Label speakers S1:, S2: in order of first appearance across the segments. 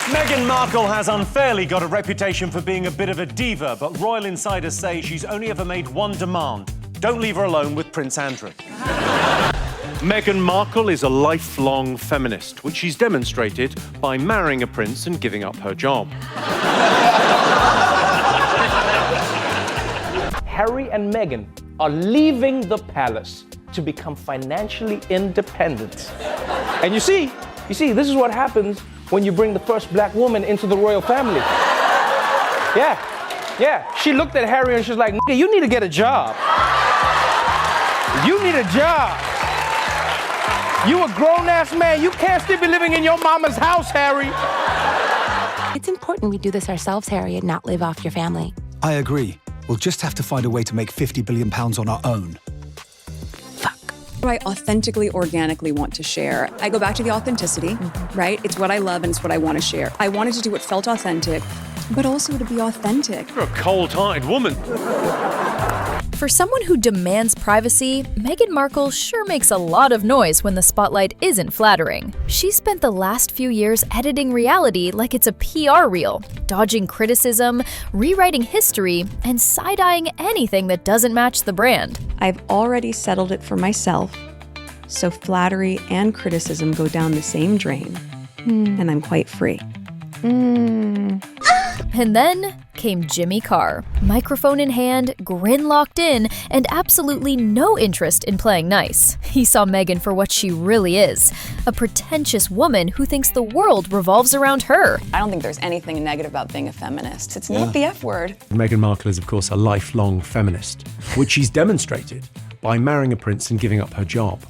S1: Meghan Markle has unfairly got a reputation for being a bit of a diva, but royal insiders say she's only ever made one demand: don't leave her alone with Prince Andrew. Meghan Markle is a lifelong feminist, which she's demonstrated by marrying a prince and giving up her job.
S2: Harry and Meghan are leaving the palace to become financially independent. And you see, this is what happens when you bring the first black woman into the royal family. Yeah. She looked at Harry and she's like, "Nigga, you need to get a job. You need a job. You a grown-ass man. You can't still be living in your mama's house, Harry."
S3: It's important we do this ourselves, Harry, and not live off your family.
S4: I agree. We'll just have to find a way to make £50 billion on our own.
S5: What I authentically, organically want to share. I go back to the authenticity, right? It's what I love and it's what I want to share. I wanted to do what felt authentic, but also to be authentic.
S1: You're a cold-hearted woman.
S6: For someone who demands privacy, Meghan Markle sure makes a lot of noise when the spotlight isn't flattering. She spent the last few years editing reality like it's a PR reel, dodging criticism, rewriting history, and side-eyeing anything that doesn't match the brand.
S5: I've already settled it for myself, so flattery and criticism go down the same drain, and I'm quite free.
S6: And then came Jimmy Carr, microphone in hand, grin locked in, and absolutely no interest in playing nice. He saw Meghan for what she really is, a pretentious woman who thinks the world revolves around her.
S5: I don't think there's anything negative about being a feminist. It's not the F word.
S1: Meghan Markle is, of course, a lifelong feminist, which she's demonstrated by marrying a prince and giving up her job.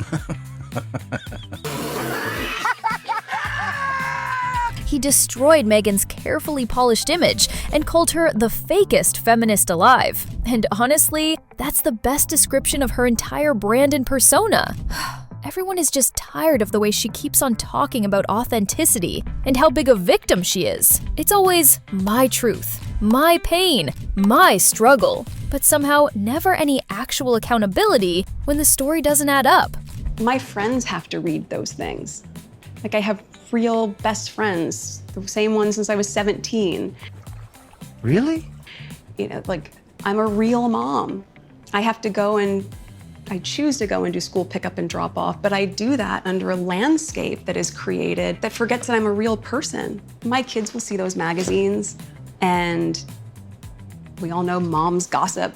S6: He destroyed Meghan's carefully polished image and called her the fakest feminist alive. And honestly, that's the best description of her entire brand and persona. Everyone is just tired of the way she keeps on talking about authenticity and how big a victim she is. It's always my truth, my pain, my struggle, but somehow never any actual accountability when the story doesn't add up.
S5: My friends have to read those things. Like, I have real best friends, the same ones since I was 17.
S1: Really?
S5: You know, like, I'm a real mom. I choose to go and do school pickup and drop off, but I do that under a landscape that is created that forgets that I'm a real person. My kids will see those magazines, and we all know moms gossip.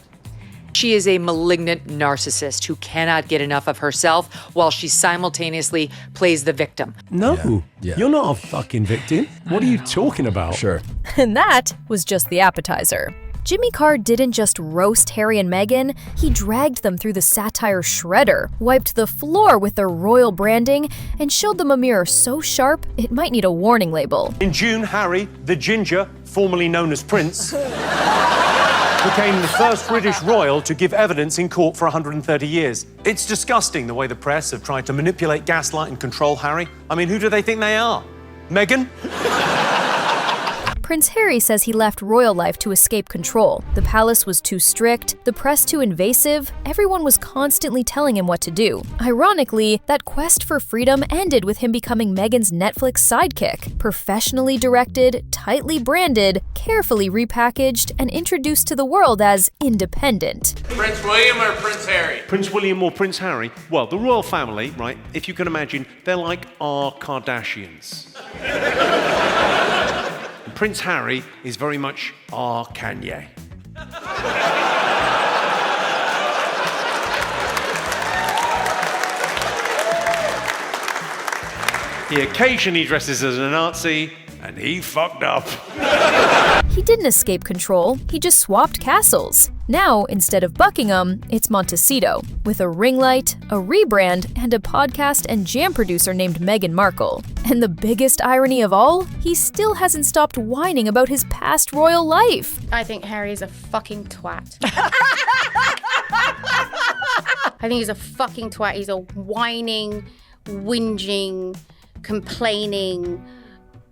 S7: She is a malignant narcissist who cannot get enough of herself while she simultaneously plays the victim.
S1: No, you're not a fucking victim. What are you talking about?
S4: Sure.
S6: And that was just the appetizer. Jimmy Carr didn't just roast Harry and Meghan, he dragged them through the satire shredder, wiped the floor with their royal branding, and showed them a mirror so sharp it might need a warning label.
S1: In June, Harry, the ginger, formerly known as Prince, became the first British royal to give evidence in court for 130 years. It's disgusting the way the press have tried to manipulate, gaslight, and control Harry. I mean, who do they think they are? Meghan?
S6: Prince Harry says he left royal life to escape control. The palace was too strict, the press too invasive, everyone was constantly telling him what to do. Ironically, that quest for freedom ended with him becoming Meghan's Netflix sidekick, professionally directed, tightly branded, carefully repackaged, and introduced to the world as independent.
S8: Prince William or Prince Harry?
S1: Prince William or Prince Harry? Well, the royal family, right, if you can imagine, they're like our Kardashians. Prince Harry is very much our Kanye. He occasionally dresses as a Nazi, and he fucked up.
S6: He didn't escape control, he just swapped castles. Now, instead of Buckingham, it's Montecito, with a ring light, a rebrand, and a podcast and jam producer named Meghan Markle. And the biggest irony of all, he still hasn't stopped whining about his past royal life.
S9: I think Harry's a fucking twat. I think he's a fucking twat. He's a whining, whinging, complaining,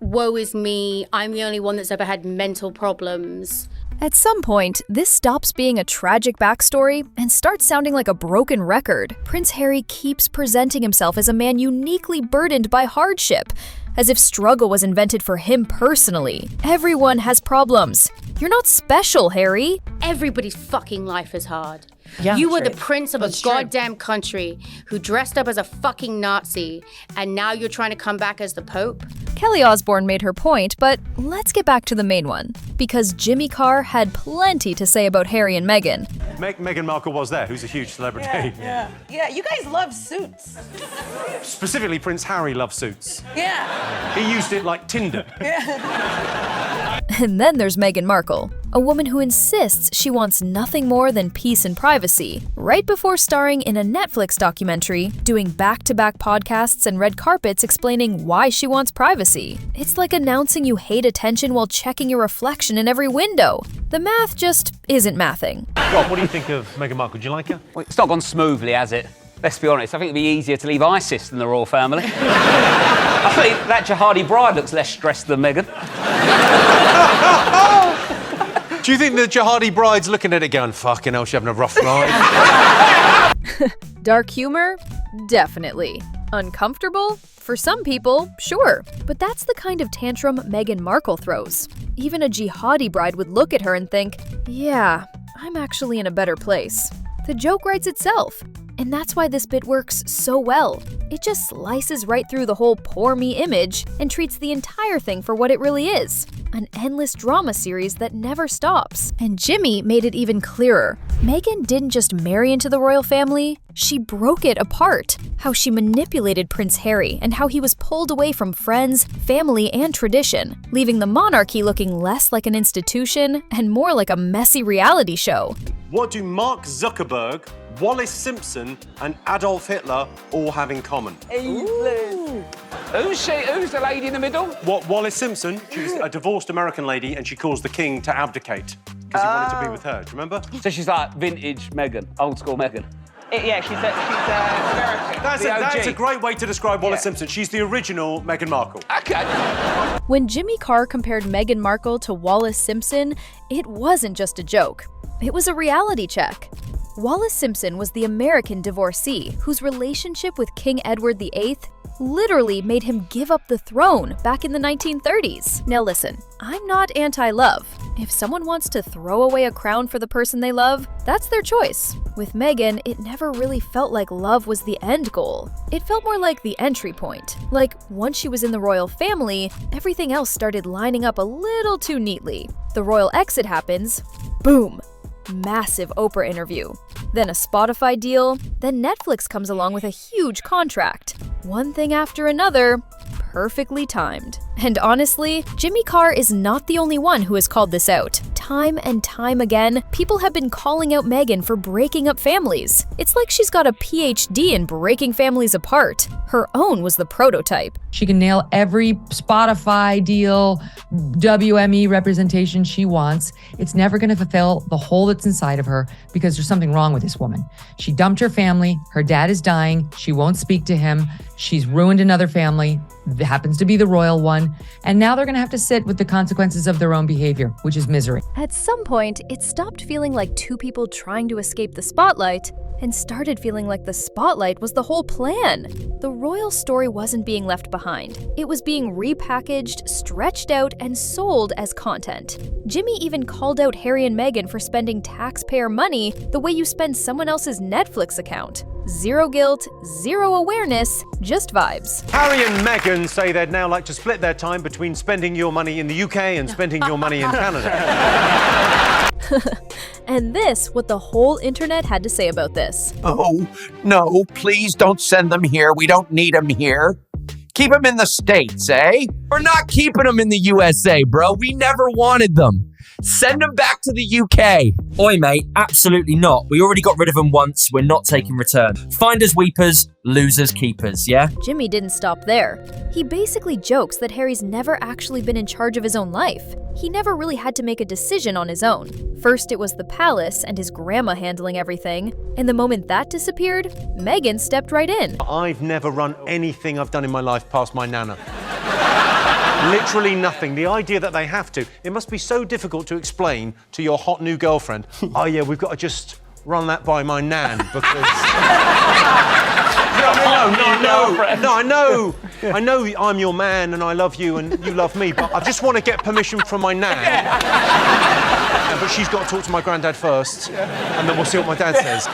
S9: woe is me, I'm the only one that's ever had mental problems.
S6: At some point, this stops being a tragic backstory and starts sounding like a broken record. Prince Harry keeps presenting himself as a man uniquely burdened by hardship, as if struggle was invented for him personally. Everyone has problems. You're not special, Harry.
S9: Everybody's fucking life is hard.
S2: Yeah,
S9: you were
S2: true.
S9: the prince of a goddamn country who dressed up as a fucking Nazi, and now you're trying to come back as the Pope?
S6: Kelly Osbourne made her point, but let's get back to the main one. Because Jimmy Carr had plenty to say about Harry and Meghan.
S1: Meghan Markle was there, who's a huge celebrity.
S10: Yeah, you guys love suits.
S1: Specifically, Prince Harry loves suits.
S10: Yeah.
S1: He used it like Tinder.
S6: And then there's Meghan Markle, a woman who insists she wants nothing more than peace and privacy, right before starring in a Netflix documentary, doing back-to-back podcasts and red carpets explaining why she wants privacy. It's like announcing you hate attention while checking your reflection in every window. The math just isn't mathing.
S1: Rob, what do you think of Meghan Markle? Do you like her?
S11: Well, it's not gone smoothly, has it? Let's be honest, I think it'd be easier to leave ISIS than the royal family. I think that jihadi bride looks less stressed than Meghan.
S1: Do you think the jihadi bride's looking at it going, fucking hell, she's having a rough ride?
S6: Dark humor? Definitely. Uncomfortable? For some people, sure. But that's the kind of tantrum Meghan Markle throws. Even a jihadi bride would look at her and think, yeah, I'm actually in a better place. The joke writes itself. And that's why this bit works so well. It just slices right through the whole poor me image and treats the entire thing for what it really is. An endless drama series that never stops. And Jimmy made it even clearer. Meghan didn't just marry into the royal family, she broke it apart. How she manipulated Prince Harry and how he was pulled away from friends, family, and tradition, leaving the monarchy looking less like an institution and more like a messy reality show.
S1: What do Mark Zuckerberg, Wallace Simpson, and Adolf Hitler all have in common?
S11: Who's the lady in the middle?
S1: What, Wallace Simpson? She's a divorced American lady and she calls the king to abdicate because he wanted to be with her. Do you remember?
S11: So she's like vintage Meghan, old school Meghan.
S10: Yeah, she's American.
S1: That's a great way to describe Wallace Simpson. She's the original Meghan Markle.
S11: Okay.
S6: When Jimmy Carr compared Meghan Markle to Wallace Simpson, it wasn't just a joke. It was a reality check. Wallace Simpson was the American divorcee whose relationship with King Edward VIII literally made him give up the throne back in the 1930s. Now listen, I'm not anti-love. If someone wants to throw away a crown for the person they love, that's their choice. With Meghan, it never really felt like love was the end goal. It felt more like the entry point. Like, once she was in the royal family, everything else started lining up a little too neatly. The royal exit happens, boom! Massive Oprah interview, then a Spotify deal, then Netflix comes along with a huge contract. One thing after another, perfectly timed. And honestly, Jimmy Carr is not the only one who has called this out. Time and time again, people have been calling out Meghan for breaking up families. It's like she's got a PhD in breaking families apart. Her own was the prototype.
S7: She can nail every Spotify deal, WME representation she wants. It's never going to fulfill the hole that's inside of her because there's something wrong with this woman. She dumped her family. Her dad is dying. She won't speak to him. She's ruined another family. It happens to be the royal one. And now they're going to have to sit with the consequences of their own behavior, which is misery.
S6: At some point, it stopped feeling like two people trying to escape the spotlight and started feeling like the spotlight was the whole plan. The royal story wasn't being left behind. It was being repackaged, stretched out, and sold as content. Jimmy even called out Harry and Meghan for spending taxpayer money the way you spend someone else's Netflix account. Zero guilt, zero awareness, just vibes.
S1: Harry and Meghan say they'd now like to split their time between spending your money in the UK and spending your money in Canada.
S6: And this, what the whole internet had to say about this.
S12: Oh, no, please don't send them here. We don't need them here. Keep them in the States, eh? We're not keeping them in the USA, bro. We never wanted them. Send them back to the UK.
S13: Oi, mate, absolutely not. We already got rid of them once. We're not taking return. Finders weepers, losers keepers, yeah?
S6: Jimmy didn't stop there. He basically jokes that Harry's never actually been in charge of his own life. He never really had to make a decision on his own. First, it was the palace and his grandma handling everything. And the moment that disappeared, Meghan stepped right in.
S1: I've never run anything I've done in my life past my nana. Literally nothing. The idea that they have to, it must be so difficult to explain to your hot new girlfriend, oh yeah, we've got to just run that by my nan because... No, I know. I know I'm your man and I love you and you love me, but I just want to get permission from my nan. Yeah, but she's got to talk to my granddad first, and then we'll see what my dad says.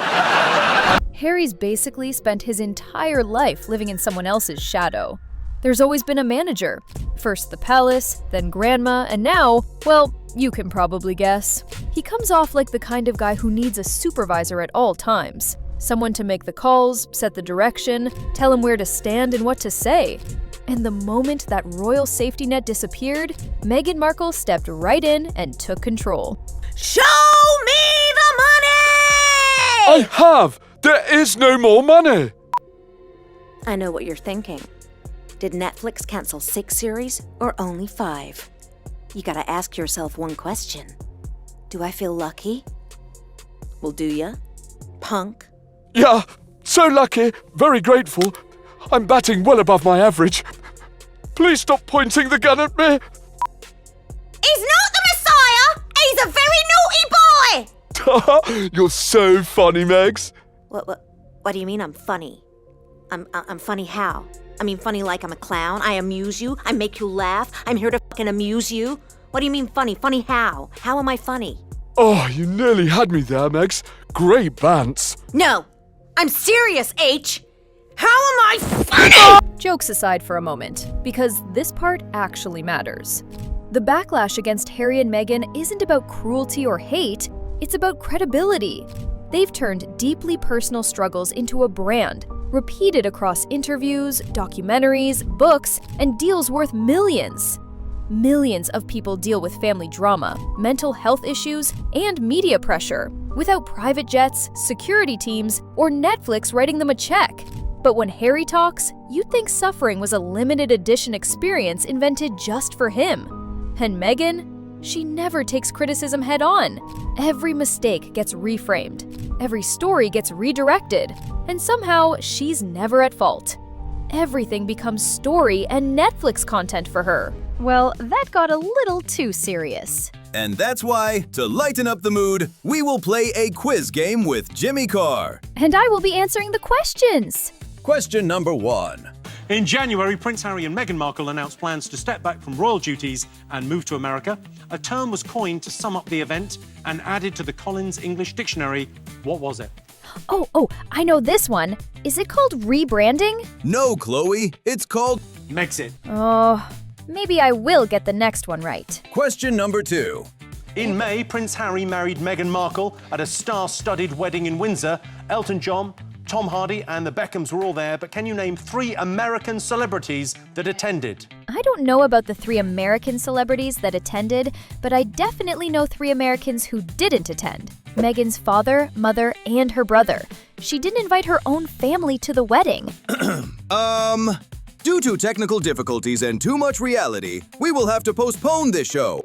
S6: Harry's basically spent his entire life living in someone else's shadow. There's always been a manager. First the palace, then grandma, and now, well, you can probably guess. He comes off like the kind of guy who needs a supervisor at all times. Someone to make the calls, set the direction, tell him where to stand and what to say. And the moment that royal safety net disappeared, Meghan Markle stepped right in and took control.
S10: Show me the money!
S14: I have! There is no more money!
S15: I know what you're thinking. Did Netflix cancel 6 series or only 5? You gotta ask yourself one question. Do I feel lucky? Well, do ya? Punk?
S14: Yeah, so lucky, very grateful. I'm batting well above my average. Please stop pointing the gun at me.
S10: He's not the Messiah! He's a very naughty boy!
S14: You're so funny, Megs.
S15: What do you mean I'm funny? I'm funny how? I mean funny like I'm a clown? I amuse you? I make you laugh? I'm here to fucking amuse you? What do you mean funny? Funny how? How am I funny?
S14: Oh, you nearly had me there, Megs. Great bants.
S15: No! I'm serious, H! How am I funny?
S6: Jokes aside for a moment, because this part actually matters. The backlash against Harry and Meghan isn't about cruelty or hate, it's about credibility. They've turned deeply personal struggles into a brand, repeated across interviews, documentaries, books, and deals worth millions. Millions of people deal with family drama, mental health issues, and media pressure without private jets, security teams, or Netflix writing them a check. But when Harry talks, you'd think suffering was a limited edition experience invented just for him. And Meghan? She never takes criticism head on. Every mistake gets reframed. Every story gets redirected. And somehow, she's never at fault. Everything becomes story and Netflix content for her. Well, that got a little too serious.
S16: And that's why, to lighten up the mood, we will play a quiz game with Jimmy Carr.
S6: And I will be answering the questions.
S16: Question number 1.
S1: In January, Prince Harry and Meghan Markle announced plans to step back from royal duties and move to America. A term was coined to sum up the event and added to the Collins English Dictionary. What was it?
S6: Oh, I know this one. Is it called rebranding?
S16: No, Chloe. It's called
S1: Megxit.
S6: Oh, maybe I will get the next one right.
S16: Question number 2.
S1: In May, Prince Harry married Meghan Markle at a star-studded wedding in Windsor. Elton John, Tom Hardy and the Beckhams were all there, but can you name 3 American celebrities that attended?
S6: I don't know about the 3 American celebrities that attended, but I definitely know 3 Americans who didn't attend. Meghan's father, mother, and her brother. She didn't invite her own family to the wedding.
S16: Due to technical difficulties and too much reality, we will have to postpone this show.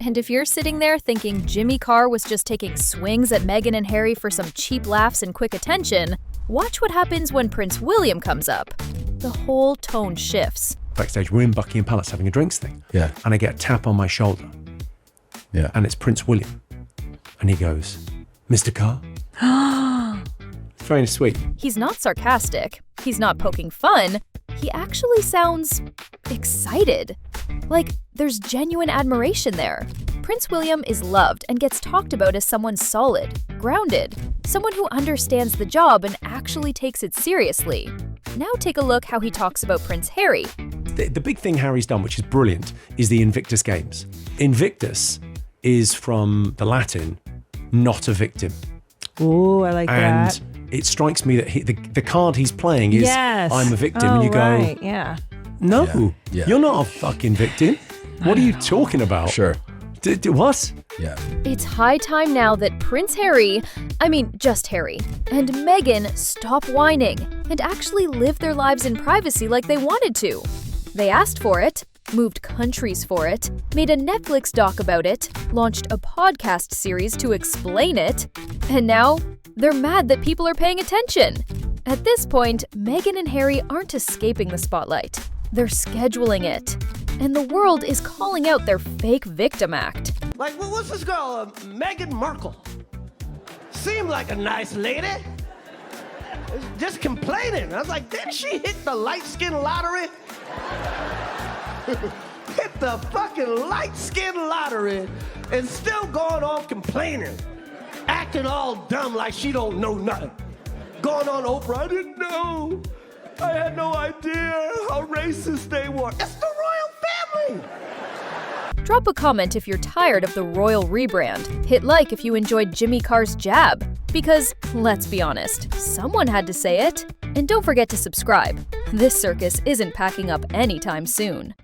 S6: And if you're sitting there thinking Jimmy Carr was just taking swings at Meghan and Harry for some cheap laughs and quick attention, watch what happens when Prince William comes up. The whole tone shifts.
S17: Backstage, we're in Buckingham Palace having a drinks thing.
S18: Yeah.
S17: And I get a tap on my shoulder.
S18: Yeah.
S17: And it's Prince William. And he goes, Mr. Carr? It's very sweet.
S6: He's not sarcastic. He's not poking fun. He actually sounds excited. Like, there's genuine admiration there. Prince William is loved and gets talked about as someone solid, grounded, someone who understands the job and actually takes it seriously. Now take a look how he talks about Prince Harry.
S17: The big thing Harry's done, which is brilliant, is the Invictus Games. Invictus is from the Latin, not a victim.
S19: Ooh, I like that.
S17: And it strikes me that the card he's playing is,
S19: yes.
S17: I'm a victim.
S19: Oh,
S17: and you go,
S19: right. Yeah.
S17: no,
S18: Yeah.
S17: You're not a fucking victim. What are you talking about?
S18: Sure.
S17: What?
S18: Yeah.
S6: It's high time now that Prince Harry, just Harry, and Meghan stop whining and actually live their lives in privacy like they wanted to. They asked for it, moved countries for it, made a Netflix doc about it, launched a podcast series to explain it, and now they're mad that people are paying attention. At this point, Meghan and Harry aren't escaping the spotlight. They're scheduling it. And the world is calling out their fake victim act.
S20: Like, what's this girl, Meghan Markle? Seemed like a nice lady.
S18: just complaining. I was like, didn't she hit the light skin lottery? Hit the fucking light skin lottery and still going on complaining. Acting all dumb like she don't know nothing. Going on Oprah, I didn't know. I had no idea how racist they were. It's the royal family.
S6: Drop a comment if you're tired of the royal rebrand. Hit like if you enjoyed Jimmy Carr's jab. Because, let's be honest, someone had to say it. And don't forget to subscribe. This circus isn't packing up anytime soon.